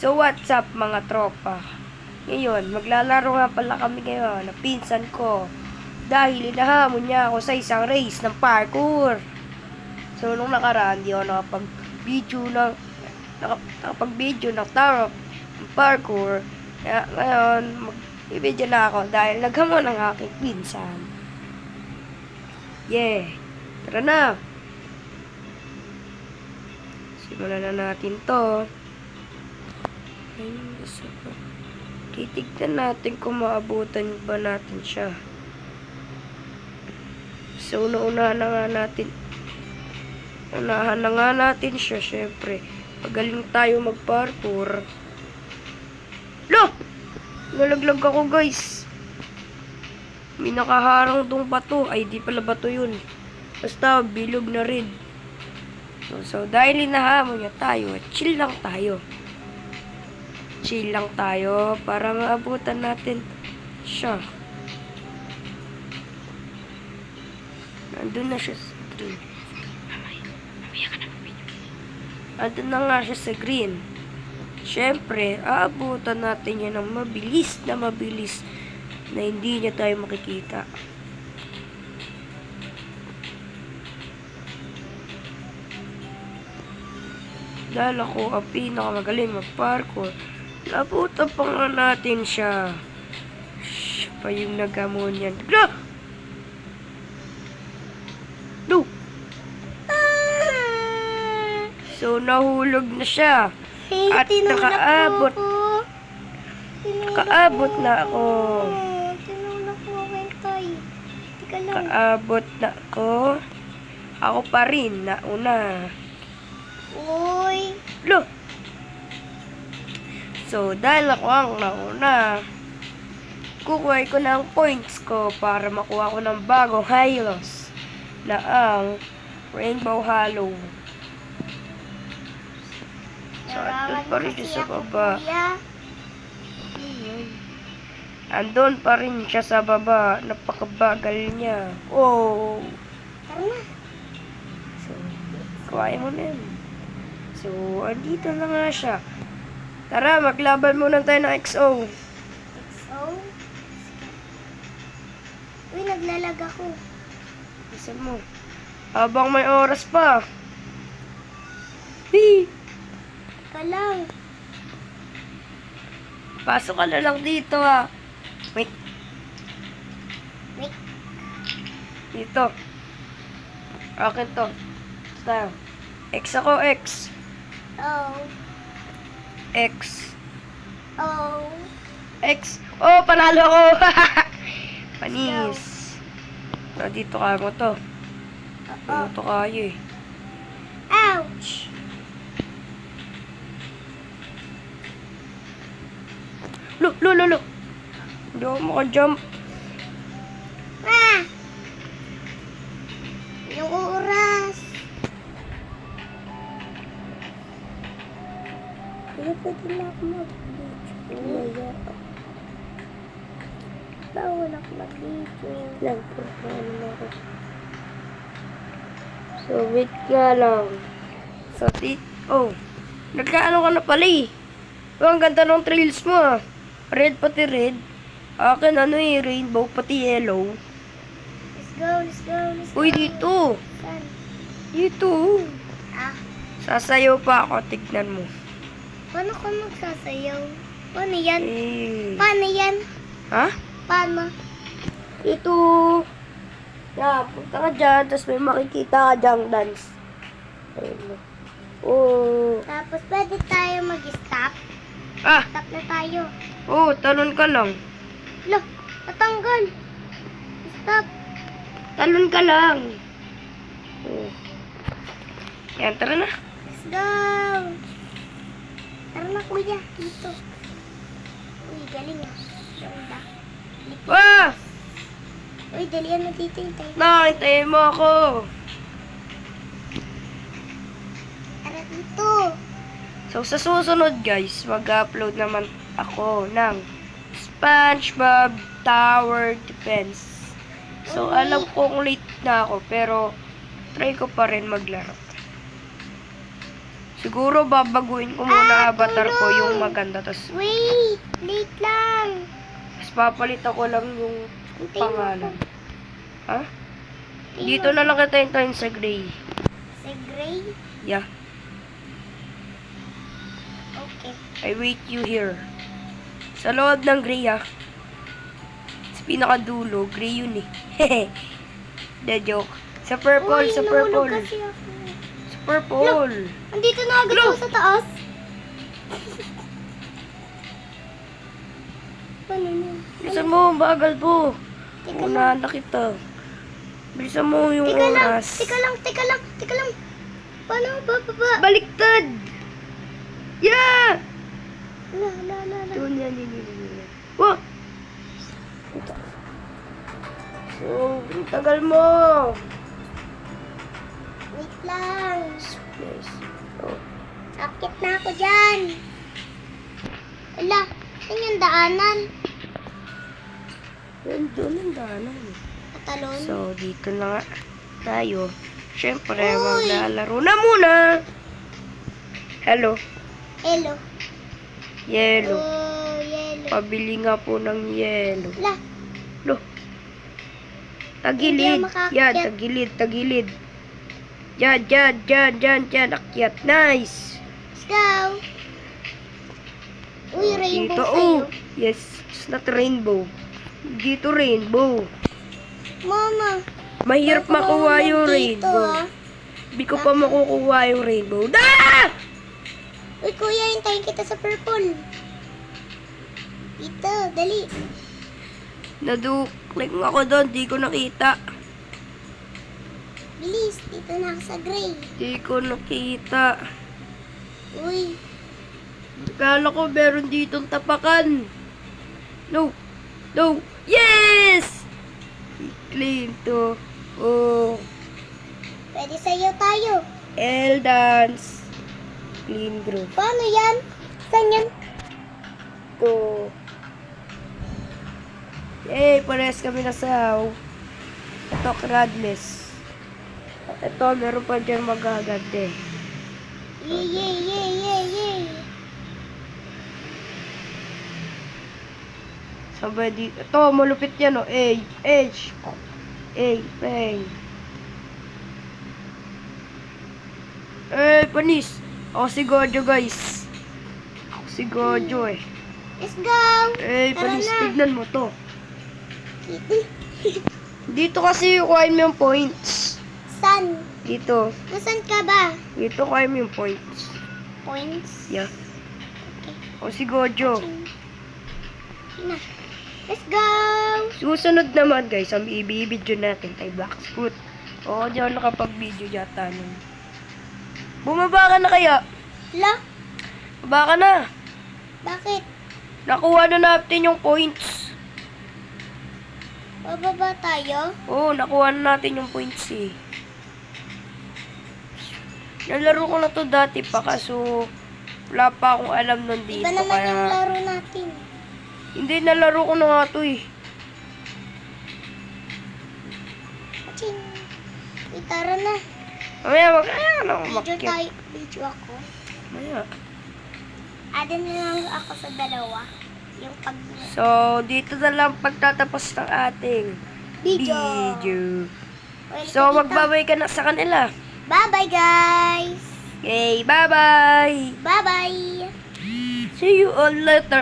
So what's up mga tropa? Ngayon, maglalaro nga pala kami ngayon na pinsan ko. Dahil inahamon niya ako sa isang race ng parkour. So nung nakaraan, di ako nakapag-video ng Tower of Parkour. Kaya ngayon, mag-video na ako dahil naghamon ang aking pinsan. Yeah! Tara na! Simulan na natin to. Titignan natin kung maabutan ba natin siya. So, unahan na nga natin siya, syempre. Pagaling tayo mag-parkour. Lo! Nalaglag ako, guys. May nakaharang tong bato. Ay, di pala bato yun. Basta, bilog na rin. So dahil inahamon niya tayo, chill lang tayo. Chill lang tayo para maabutan natin siya. Nandun na siya sa green. Nandun na nga siya sa green. Siyempre, aabutan natin yan ng mabilis na hindi niya tayo makikita. Dahil ako ang pinakamagaling mag-parkour, nabutan pa nga natin siya. Siya pa yung naghamon yan. No! No! So, nahulog na siya. At nakaabot. Nakaabot na ako. Tinulak mo, Wentay. Teka lang. Nakaabot na ako. Ako pa rin, nauna. Uy. Lo! So, dahil ako ang nauna, kukuha ko ng points ko para makuha ko ng bagong Hylos na ang Rainbow Hollow. So, andun pa rin siya sa baba. Andun pa rin siya sa baba. Napakabagal niya. Oh! Tara na. So, kuhain mo na yun. So, andito na nga siya. Tara, maglaban muna tayo ng XO. XO? Uy, naglalag ako. Isa mo. Habang may oras pa. Hey! Teka lang. Pasok ka na lang dito ah. Wait. Wait. Dito. Akin to. Tayo. X ako, X. Oh. X. Oh. X. Oh, panalo ko. Panis. So, dito ka mo to. Ano to kayo eh. Ouch. Lo. Hindi ako maka-jump. Ah! Yung oras. Hindi pwede na ako mag-video. Bawal ako mag-video. Lang po. So, wait ka lang. So, nagkaano ka na pala eh. Oh, ang ganda ng trails mo ah. Red pati red. Akin rainbow pati yellow. Let's go. Uy, dito. Saan? Dito. Ah, Sasayaw pa ako, tignan mo. paano ka magsasayaw? Paano yan? Eh. Paano yan? Ha? Paano? Ito. Punta ka dyan, tapos may makikita ka dyang dance. Ayun mo. Oh. Tapos pwede tayo mag-stop. Ah! Stop na tayo. Oh, talon ka lang. Look, natanggal. Stop. Talon ka lang. Oh. Yan, tara na. Let's go. Tara na kuya, dito. Uy, galing ah. Ganda. Ah! Uy, dalian mo dito yung tayo. Nakitayin mo ako. Tara dito. So, sa susunod guys, mag-upload naman ako ng SpongeBob Tower Defense. So, alam kong late na ako, pero try ko pa rin maglaro. Siguro babaguhin ko muna avatar ko yung maganda. Tapos Wait lang. papalitan ko lang yung Hintayin mo pangalan. ako. Ha? Hintayin Dito mo. na lang kita hintayin sa gray. Si Gray? Yeah. Okay. I wait you here. Sa loob ng gray, ha? Sa pinakadulo, gray yun eh. Hehe. The joke. Sa purple, Uy, sa nahulog purple. kasi ako. Sa purple. Andito na agad Hello? ako sa taas. Ano yun? Bilisan mo, bagal po. Teka lang. Unahan na kita. Bilisan mo yung Teka lang, oras. teka lang. Paano bababa? Baliktad! Yeah! La. Doon yan, yan. Wah! So, ang tagal mo. Wait lang. Yes. Oh. Akit na ako dyan. Ala, saan yung daanan? Yan, doon ang daanan. Katalon? So, dito na nga tayo. Siyempre, Uy! maglalaro na muna. Hello. Hello. Yellow. Oh, yellow. Pabili nga po ng yellow. La, Lo. Hindi Tagilid. ako makaakyat. Yan, tagilid. Yan. Akyat. Nice. let's go. Uy, rainbow Dito, sa'yo. oh. Yes, it's not rainbow. Dito rainbow. Mama. Mahirap baka makuha mahulog yung dito, rainbow. ah. Hindi ko pa makukuha yung rainbow. Ah! Uy, kuya, hintayin kita sa purple. Dito, dali. Naduklik ako doon, di ko nakita. Bilis, dito na ako sa gray. Di ko nakita. Uy, Kala ko meron ditong tapakan. No. Yes! I-claim to. Oh. pwede sa'yo tayo. L dance. Clean group. Paano yan? Saan yan? To. Yay! Pares kami na saw. Ito, Radness. At ito, meron pa dyan magagande. Yay. Sabay dito. Ito, malupit yan, oh. H. Peng. Panis. Ako si Gojo, guys. Ako si Gojo, eh. Let's go. Tara Panis, na. tignan mo to. Dito kasi kuhain mo yung points. Saan? Dito. Nasaan ka ba? Dito kuhain mo yung points. Points. Yeah. Okay. Ako si Gojo. Na. Let's go. Susunod naman, guys, ang i-video natin kay Blackfoot. Oo, di ako nakapag-video yata nun. Bumaba ka na kaya? La, Baba ka na. bakit? Nakuha na natin yung points. Bababa tayo? Oo, nakuha na natin yung points eh. Nalaro ko na to dati pa, kaso wala pa akong alam nun dito. Iba naman yung Kaya, laro natin. hindi, nalaro ko na nga to eh. Aching. Tara na. Mamaya, kaya na ako Video umakyat. tayo. Video ako. Mamaya. Add na lang ako sa dalawa. Yung pag... So, dito na lang pagtatapos ng ating Video. Well, So, magbabay ka na sa kanila. Bye-bye, guys. Okay, bye-bye! Bye-bye. See you all later.